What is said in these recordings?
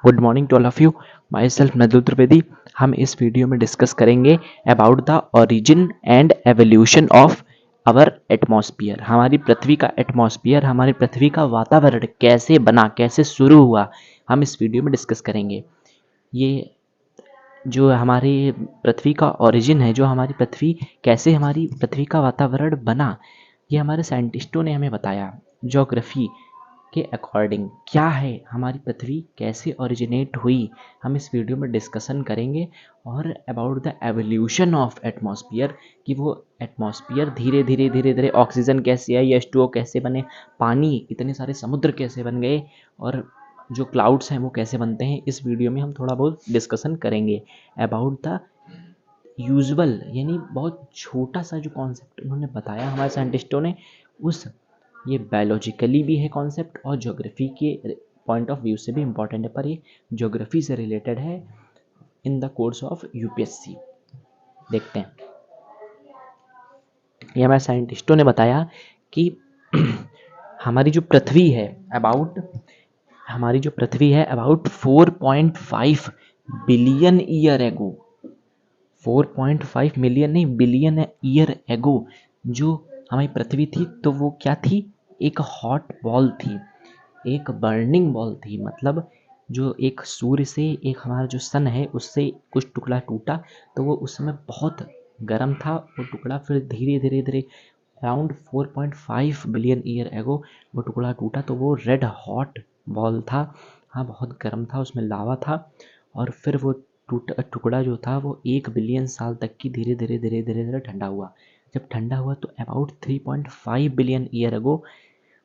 Good morning to all of you. Myself Nadul Trivedi. हम इस video में डिस्कस करेंगे about the origin and evolution of our atmosphere. हमारी पृथ्वी का एटमॉस्फियर, हमारी पृथ्वी का वातावरण कैसे बना, कैसे शुरू हुआ, हम इस वीडियो में डिस्कस करेंगे। ये जो हमारी पृथ्वी का ओरिजिन है, जो हमारी पृथ्वी कैसे, हमारी पृथ्वी का वातावरण बना, ये हमारे साइंटिस्टों ने हमें बताया। ज्योग्राफी के अकॉर्डिंग क्या है, हमारी पृथ्वी कैसे ओरिजिनेट हुई, हम इस वीडियो में डिस्कशन करेंगे। और about the evolution of atmosphere, कि वो एटमॉस्फियर धीरे धीरे धीरे धीरे ऑक्सीजन कैसे आई, H2O कैसे बने, पानी, इतने सारे समुद्र कैसे बन गए, और जो क्लाउड्स हैं वो कैसे बनते हैं, इस वीडियो में हम थोड़ा बहुत डिस्कशन करेंगे। अबाउट द यूजुअल, यानी बहुत छोटा सा जो कॉन्सेप्ट उन्होंने बताया हमारे साइंटिस्टों ने, उस ये बायोलॉजिकली भी है कॉन्सेप्ट और ज्योग्राफी के पॉइंट ऑफ व्यू से भी इम्पॉर्टेंट है, पर ये ज्योग्राफी से रिलेटेड है in the course of UPSC. देखते हैं। ये हमारे साइंटिस्टों ने बताया कि हमारी जो पृथ्वी है about 4.5 billion year ago, 4.5 million नहीं, बिलियन ईयर एगो जो हमारी पृथ्वी थी, तो वो क्या थी, एक हॉट बॉल थी, एक बर्निंग बॉल थी। मतलब जो एक सूर्य से, एक हमारा जो सन है उससे कुछ टुकड़ा टूटा, तो वो उस समय बहुत गर्म था वो टुकड़ा, फिर धीरे धीरे धीरे अराउंड 4.5 बिलियन ईयर एगो वो टुकड़ा टूटा, तो वो रेड हॉट बॉल था। हाँ, बहुत गर्म था, उसमें लावा था, और फिर वो टुकड़ा जो था वो 1 बिलियन साल तक की धीरे धीरे धीरे धीरे धीरे ठंडा हुआ। जब ठंडा हुआ तो अबाउट 3.5 बिलियन ईयर अगो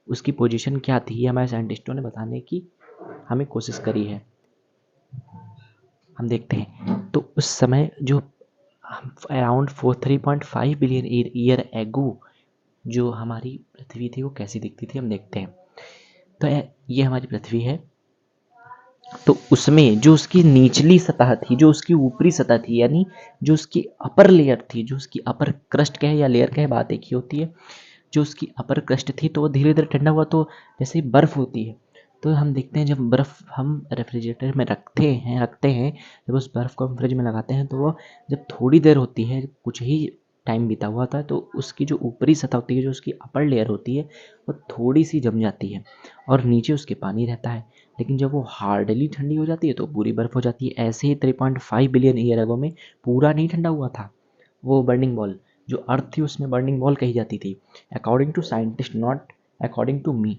उसकी पोजीशन क्या थी, ये हमारे साइंटिस्टों ने बताने की हमें कोशिश करी है। हम देखते हैं। तो उस समय जो अराउंड 3.5 बिलियन ईयर एगो जो हमारी पृथ्वी थी वो कैसी दिखती थी, हम देखते हैं। तो ये हमारी पृथ्वी है। तो उसमें जो उसकी निचली सतह थी, जो उसकी ऊपरी सतह थी, यानी जो उसकी अपर लेयर थी, जो उसकी अपर क्रस्ट कहे या लेयर कहे, बात एक ही होती है। जो उसकी अपर क्रस्ट थी तो वो धीरे धीरे ठंडा हुआ, तो जैसे बर्फ़ होती है, तो हम देखते हैं जब बर्फ़ हम रेफ्रिजरेटर में रखते हैं, जब उस बर्फ़ को हम फ्रिज में लगाते हैं, तो वो जब थोड़ी देर होती है, कुछ ही टाइम बीता हुआ था, तो उसकी जो ऊपरी सतह होती है, जो उसकी अपर लेयर होती है, वो थोड़ी सी जम जाती है और नीचे उसके पानी रहता है। लेकिन जब वो हार्डली ठंडी हो जाती है तो पूरी बर्फ़ हो जाती है। ऐसे ही 3.5 बिलियन ईयर अगो में पूरा नहीं ठंडा हुआ था वो बर्निंग बॉल, जो अर्थ थी उसमें बर्निंग बॉल कही जाती थी, according to scientist, not according to me.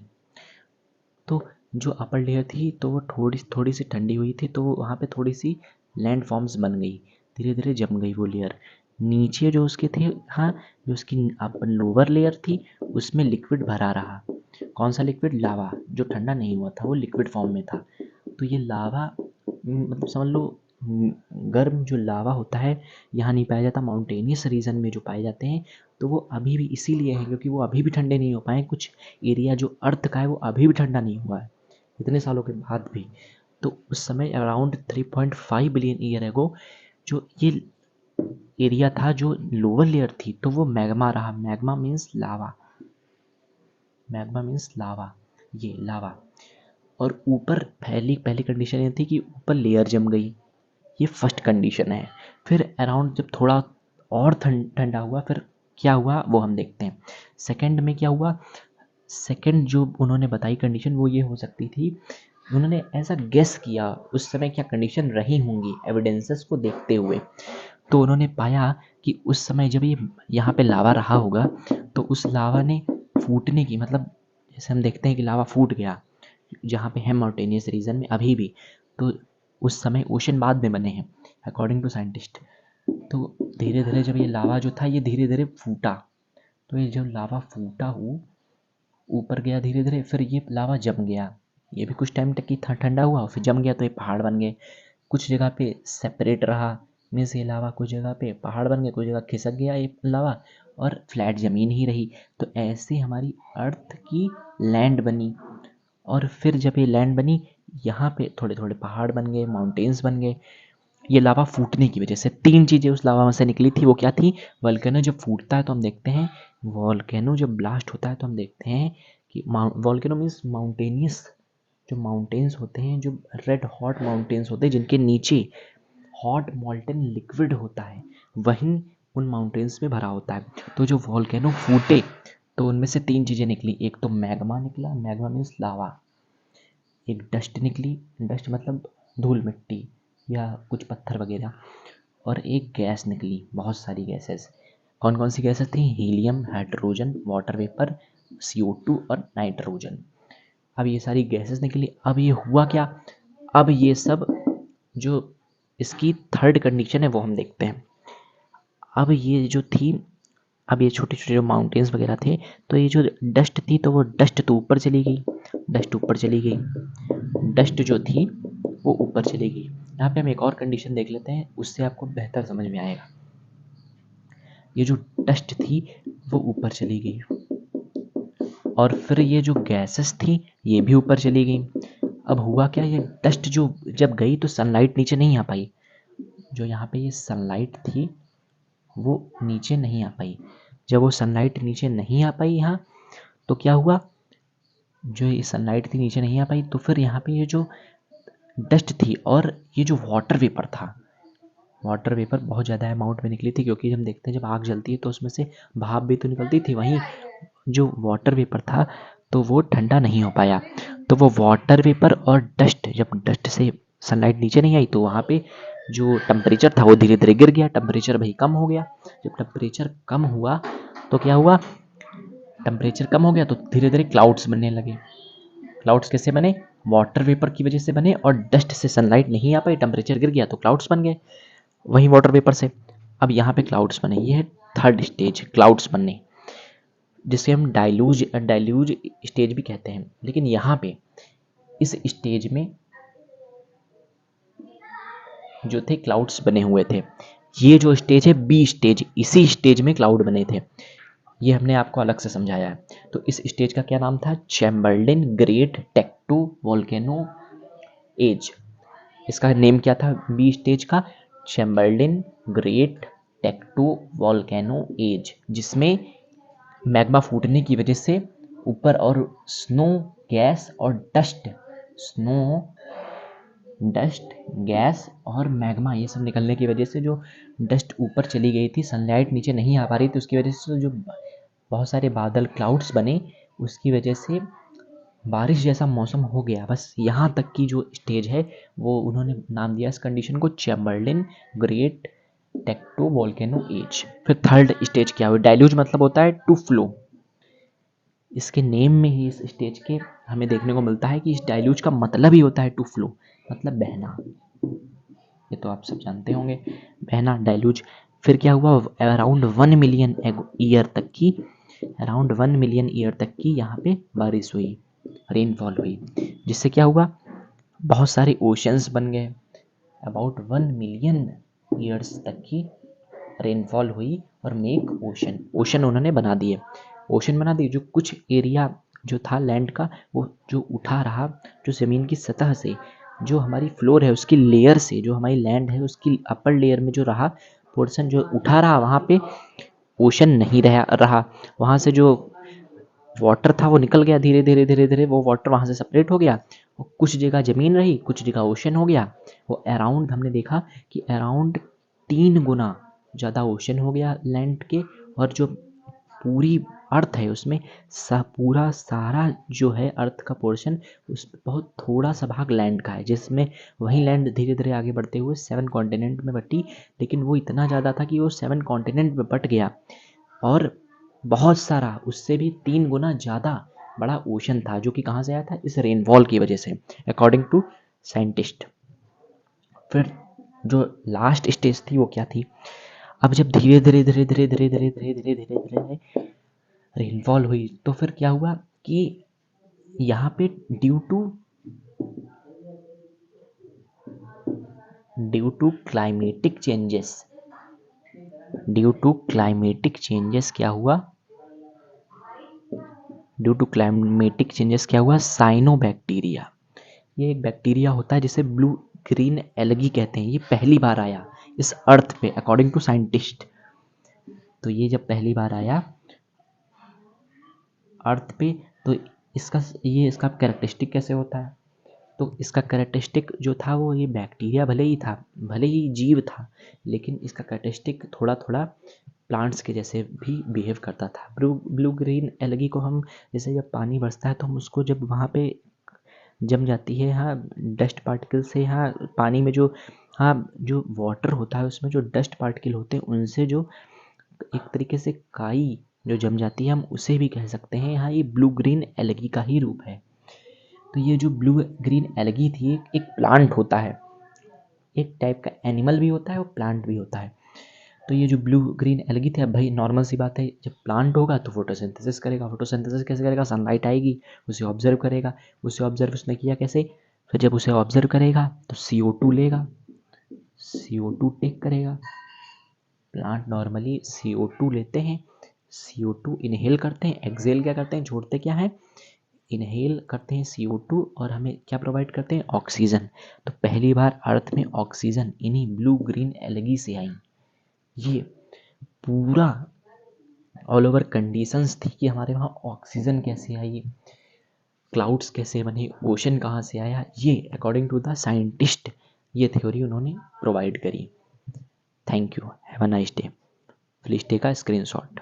तो जो अपर लेयर थी तो वो थोड़ी थोड़ी सी ठंडी हुई थी, तो वहाँ पे थोड़ी सी लैंड फॉर्म्स बन गई, धीरे धीरे जम गई वो लेयर। नीचे जो उसके थे, हाँ, जो उसकी लोअर लेयर थी उसमें लिक्विड भरा रहा। कौन सा लिक्विड? लावा, जो ठंडा नहीं हुआ था, वो लिक्विड फॉर्म में था। तो ये लावा, मतलब समझ लो, गर्म जो लावा होता है यहाँ नहीं पाया जाता, माउंटेनियस रीजन में जो पाए जाते हैं, तो वो अभी भी इसीलिए है क्योंकि वो अभी भी ठंडे नहीं हो पाए। कुछ एरिया जो अर्थ का है वो अभी भी ठंडा नहीं हुआ है इतने सालों के बाद भी। तो उस समय अराउंड 3.5 बिलियन ईयर एगो जो ये एरिया था, जो लोअर लेयर थी, तो वो मैग्मा रहा। मैग्मा मीन्स लावा, मैग्मा मीन्स लावा, ये लावा। और ऊपर पहली पहली कंडीशन ये थी कि ऊपर लेयर जम गई, ये फर्स्ट कंडीशन है। फिर अराउंड जब थोड़ा और ठंडा हुआ, फिर क्या हुआ वो हम देखते हैं। सेकंड में क्या हुआ, सेकंड जो उन्होंने बताई कंडीशन वो ये हो सकती थी, उन्होंने ऐसा गेस किया उस समय क्या कंडीशन रही होंगी एविडेंसेस को देखते हुए। तो उन्होंने पाया कि उस समय जब ये यहाँ पे लावा रहा होगा, तो उस लावा ने फूटने की, मतलब जैसे हम देखते हैं कि लावा फूट गया जहाँ पे है माउंटेनियस रीजन में अभी भी, तो उस समय ओशन बाद में बने हैं अकॉर्डिंग टू साइंटिस्ट। तो धीरे धीरे जब ये लावा जो था ये धीरे धीरे फूटा, तो ये जब लावा फूटा हो ऊपर गया धीरे धीरे, फिर ये लावा जम गया। ये भी कुछ टाइम तक ही ठंडा हुआ, फिर जम गया, तो ये पहाड़ बन गए। कुछ जगह पे सेपरेट रहा, मीन्स ये लावा कुछ जगह पे पहाड़ बन गए, कुछ जगह खिसक गया ये लावा और फ्लैट ज़मीन ही रही। तो ऐसे हमारी अर्थ की लैंड बनी। और फिर जब ये लैंड बनी, यहाँ पे थोड़े थोड़े पहाड़ बन गए, माउंटेन्स बन गए। ये लावा फूटने की वजह से 3 चीज़ें उस लावा में से निकली थी। वो क्या थी? वोल्केनो जब फूटता है तो हम देखते हैं, वोल्केनो जब ब्लास्ट होता है तो हम देखते हैं कि वोल्केनो मीन्स माउंटेनियस जो माउंटेन्स होते हैं, जो रेड हॉट माउंटेन्स होते हैं जिनके नीचे हॉट मॉल्टन लिक्विड होता है, वहीं उन माउंटेन्स में भरा होता है। तो जो वॉल्केनो फूटे तो उनमें से 3 चीज़ें निकली, एक तो मैग्मा निकला, मैग्मा मीन्स लावा, एक डस्ट निकली, डस्ट मतलब धूल मिट्टी या कुछ पत्थर वगैरह, और एक गैस निकली, बहुत सारी गैसेस। कौन कौन सी गैसेस थी? Helium, hydrogen, water vapour, CO2 और नाइट्रोजन। अब ये सारी गैसेस निकली। अब ये हुआ क्या? अब ये सब जो इसकी थर्ड कंडीशन है वो हम देखते हैं। अब ये जो थी, अब ये छोटे छोटे जो माउंटेन्स वगैरह थे, तो ये जो डस्ट थी तो वो डस्ट तो ऊपर चली गई, डस्ट ऊपर चली गई, डस्ट जो थी वो ऊपर चली गई। यहाँ पे हम एक और कंडीशन देख लेते हैं, उससे आपको बेहतर समझ में आएगा। ये जो डस्ट थी वो ऊपर चली गई, और फिर ये जो गैसेस थी ये भी ऊपर चली गई। अब हुआ क्या, ये डस्ट जो जब गई तो सनलाइट नीचे नहीं आ पाई, जो यहाँ पे ये सनलाइट थी वो नीचे नहीं आ पाई। जब वो सनलाइट नीचे नहीं आ पाई यहाँ, तो क्या हुआ, जो ये सनलाइट थी नीचे नहीं आ पाई, तो फिर यहाँ पे ये जो डस्ट थी और ये जो वाटर वेपर था, वाटर वेपर बहुत ज़्यादा अमाउंट में निकली थी, क्योंकि हम देखते हैं जब आग जलती है तो उसमें से भाप भी तो निकलती थी, वहीं जो वाटर वेपर था तो वो ठंडा नहीं हो पाया। तो वो वाटर वेपर और डस्ट, जब डस्ट से सनलाइट नीचे नहीं आई तो वहाँ पे जो टेम्परेचर था वो धीरे धीरे गिर गया, टेम्परेचर भाई कम हो गया। जब टेम्परेचर कम हुआ तो क्या हुआ, टेम्परेचर कम हो गया तो धीरे धीरे क्लाउड्स बनने लगे। क्लाउड्स कैसे बने? वाटर वेपर की वजह से बने, और डस्ट से सनलाइट नहीं आ पाई, टेम्परेचर गिर गया तो क्लाउड्स बन गए वहीं वाटर वेपर से। अब यहाँ पे क्लाउड्स बने, ये है थर्ड स्टेज, क्लाउड्स बनने, जिसे हम डाइल्यूज स्टेज भी कहते हैं। लेकिन यहाँ पे इस स्टेज में जो थे क्लाउड्स बने हुए थे, ये जो स्टेज है बी स्टेज, इसी स्टेज में क्लाउड बने थे, ये हमने आपको अलग से समझाया है। तो इस स्टेज का क्या नाम था? Chamberlin great tecto volcano age. इसका नेम क्या था बी स्टेज का? Chamberlin great tecto volcano age, जिसमें मैग्मा फूटने की वजह से ऊपर और स्नो, गैस और डस्ट, स्नो, डस्ट, गैस और मैग्मा ये सब निकलने की वजह से जो डस्ट ऊपर चली गई थी, सनलाइट नीचे नहीं आ पा रही थी, उसकी वजह से जो बहुत सारे बादल क्लाउड्स बने, उसकी वजह से बारिश जैसा मौसम हो गया। बस यहाँ तक की जो स्टेज है वो उन्होंने नाम दिया इस कंडीशन को Chamberlain great tecto volcano as. फिर थर्ड स्टेज क्या हुआ? डाइल्यूज मतलब होता है टू फ्लो। इसके नेम में ही इस स्टेज के हमें देखने को मिलता है कि इस डाइल्यूज का मतलब ही होता है टू फ्लो, मतलब बहना। ये तो आप सब जानते होंगे, बहना, डाइल्यूज। फिर क्या हुआ, अराउंड 1 मिलियन ईयर तक की, अराउंड 1 मिलियन ईयर तक की यहाँ पे बारिश हुई, रेनफॉल हुई, जिससे क्या हुआ, बहुत सारे ओशंस बन गए। अबाउट 1 मिलियन ईयर्स तक की रेनफॉल हुई और मेक ओशन, ओशन उन्होंने बना दिए, ओशन बना दिए। जो कुछ एरिया जो था लैंड का वो जो उठा रहा, जो ज़मीन की सतह से, जो हमारी फ्लोर है उसकी लेयर से, जो हमारी लैंड है उसकी अपर लेयर में जो रहा पोर्शन जो उठा रहा, वहाँ पे ओशन नहीं रहा। वहाँ से जो वाटर था वो निकल गया, धीरे धीरे धीरे धीरे वो वाटर वहाँ से सेपरेट हो गया, और कुछ जगह ज़मीन रही, कुछ जगह ओशन हो गया। वो अराउंड हमने देखा कि अराउंड 3 गुना ज़्यादा ओशन हो गया लैंड के, और जो पूरी अर्थ है उसमें पूरा सारा जो है अर्थ का पोर्शन, उस बहुत थोड़ा सा भाग लैंड का है, जिसमें वही लैंड धीरे धीरे आगे बढ़ते हुए 7 कॉन्टिनेंट में बटी। लेकिन वो इतना ज़्यादा था कि वो 7 कॉन्टिनेंट में बट गया, और बहुत सारा उससे भी 3 गुना ज़्यादा बड़ा ओशन था, जो कि कहाँ से आया था? इस रेनफॉल की वजह से, अकॉर्डिंग टू साइंटिस्ट। फिर जो लास्ट स्टेज थी वो क्या थी? अब जब धीरे धीरे धीरे धीरे धीरे धीरे धीरे धीरे धीरे धीरे रेनफॉल हुई तो फिर क्या हुआ कि यहाँ पे due to climatic changes, due to climatic changes क्या हुआ? ड्यू टू क्लाइमेटिक चेंजेस क्या हुआ? साइनोबैक्टीरिया, ये एक बैक्टीरिया होता है जिसे ब्लू ग्रीन एलगी कहते हैं, ये पहली बार आया इस अर्थ पे अकॉर्डिंग टू साइंटिस्ट। तो ये जब पहली बार आया अर्थ पे, तो इसका कैरेक्टरिस्टिक कैसे होता है? तो इसका कैरेक्टरिस्टिक जो था वो ये बैक्टीरिया भले ही था, भले ही जीव था, लेकिन इसका कैरेक्टरिस्टिक थोड़ा थोड़ा प्लांट्स के जैसे भी बिहेव करता था। ब्लू ग्रीन एलगी को हम जैसे जब पानी बरसता है तो हम उसको जब वहाँ पे जम जाती है, हाँ, डस्ट पार्टिकल से, हाँ, पानी में जो, हाँ, जो वाटर होता है उसमें जो डस्ट पार्टिकल होते हैं उनसे जो एक तरीके से काई जो जम जाती है, हम उसे भी कह सकते हैं हाँ ये ब्लू ग्रीन एलगी का ही रूप है। तो ये जो ब्लू ग्रीन एलगी थी एक प्लांट होता है, एक टाइप का एनिमल भी होता है और प्लांट भी होता है। तो ये जो ब्लू ग्रीन एलगी थी, अब भाई नॉर्मल सी बात है, जब प्लांट होगा तो फोटोसिंथेसिस करेगा। फोटोसिंथेसिस कैसे करेगा? सनलाइट आएगी, उसे ऑब्जर्व करेगा, उसे ऑब्जर्व उसने किया कैसे? फिर जब उसे ऑब्जर्व करेगा तो CO2 लेगा, CO2 टेक करेगा। प्लांट नॉर्मली CO2 लेते हैं, CO2 इनहेल करते हैं, एक्सहेल क्या करते हैं, छोड़ते क्या है, इनहेल करते हैं CO2 और हमें क्या प्रोवाइड करते हैं? ऑक्सीजन। तो पहली बार अर्थ में ऑक्सीजन इन्हीं ब्लू ग्रीन एलगी से आई। ये पूरा ऑल ओवर कंडीशंस थी कि हमारे वहाँ ऑक्सीजन कैसे आई, क्लाउड्स कैसे बने, ओशन कहाँ से आया, ये अकॉर्डिंग टू द साइंटिस्ट ये थ्योरी उन्होंने प्रोवाइड करी। Thank you, have a nice day. Please take a screenshot.